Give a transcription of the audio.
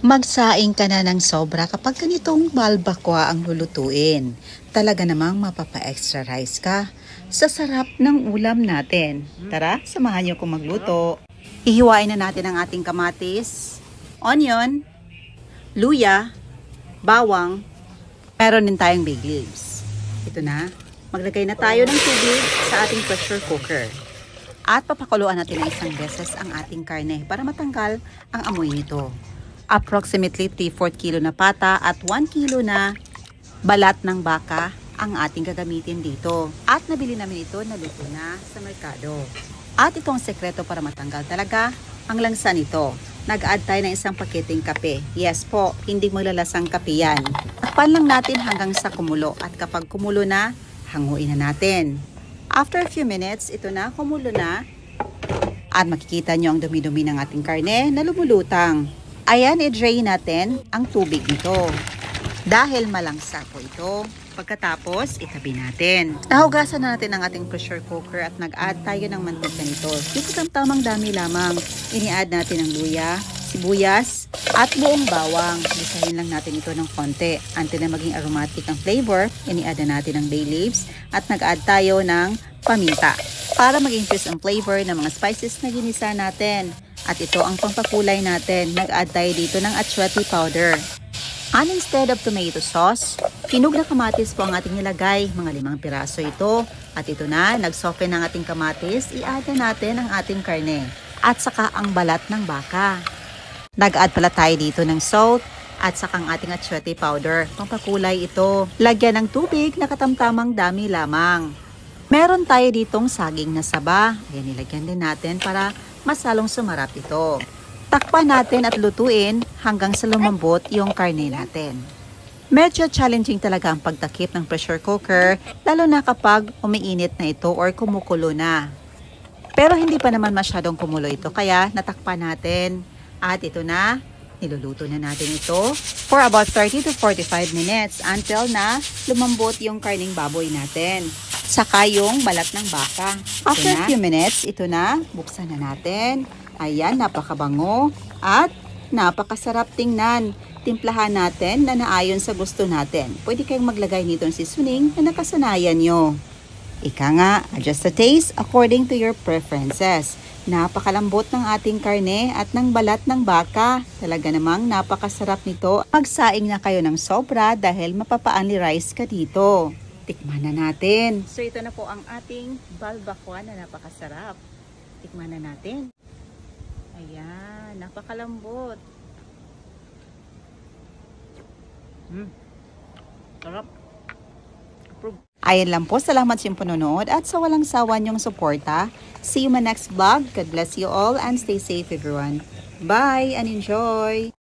Magsaing ka na ng sobra kapag ganitong balbakwa ang lulutuin. Talaga namang mapapa-extra rice ka sa sarap ng ulam natin. Tara, samahan niyo kong magluto. Ihiwain na natin ang ating kamatis, onion, luya, bawang. Meron din tayong bay leaves. Ito na, maglagay na tayo ng tubig sa ating pressure cooker. At papakuluan natin ng isang beses ang ating karne para matanggal ang amoy nito. Approximately 3/4 kilo na pata at 1 kilo na balat ng baka ang ating gagamitin dito. At nabili namin ito na luto na sa merkado. At itong sekreto para matanggal talaga ang langsa nito. Nag-add tayo ng isang paketing kape. Yes po, hindi maglalasang kape yan. Takpan lang natin hanggang sa kumulo. At kapag kumulo na, hanguin na natin. After a few minutes, ito na, kumulo na. At makikita nyo ang dumi-dumi ng ating karne na lumulutang. Ayan, i-drain natin ang tubig nito. Dahil malangsa po ito. Pagkatapos, itabi natin. Nahugasan na natin ang ating pressure cooker at nag-add tayo ng mantika nito. Dito tamang dami lamang. Ini-add natin ang luya, sibuyas, at buong bawang. Bisahin lang natin ito ng konti. Until na maging aromatic ang flavor, ini-add na natin ang bay leaves at nag-add tayo ng paminta. Para mag-increase ang flavor ng mga spices na ginisa natin. At ito ang pampakulay natin. Nag-add tayo dito ng achuete powder. And instead of tomato sauce, hinog na kamatis po ang ating nilagay. Mga 5 piraso ito. At ito na, nag-soften ang ating kamatis. I-add na natin ang ating karne. At saka ang balat ng baka. Nag-add pala tayo dito ng salt. At saka ang ating achuete powder. Pampakulay ito. Lagyan ng tubig na katamtamang dami lamang. Meron tayo ditong saging na saba. Ayan, nilagyan din natin para mas lalong sumarap ito. Takpan natin at lutuin hanggang sa lumambot yung karne natin. Medyo challenging talaga ang pagtakip ng pressure cooker, lalo na kapag umiinit na ito or kumukulo na. Pero hindi pa naman masyadong kumulo ito, kaya natakpan natin. At ito na, niluluto na natin ito for about 30 to 45 minutes until na lumambot yung karning baboy natin. Saka yung balat ng baka. After a few minutes, ito na, buksan na natin. Ayan, napakabango at napakasarap tingnan. Timplahan natin na naayon sa gusto natin. Pwede kayong maglagay nito ng seasoning na nakasanayan nyo. Ika nga, adjust the taste according to your preferences. Napakalambot ng ating karne at ng balat ng baka. Talaga namang napakasarap nito. Magsaing na kayo ng sobra dahil mapapa-only rice ka dito. Tikman na natin. So ito na po ang ating balbakwa na napakasarap. Tikman na natin. Ayan, napakalambot. Sarap. Ayan lang po, salamat sa iyong panonood at sa walang sawa niyong suporta. See you in my next vlog. God bless you all and stay safe everyone. Bye and enjoy!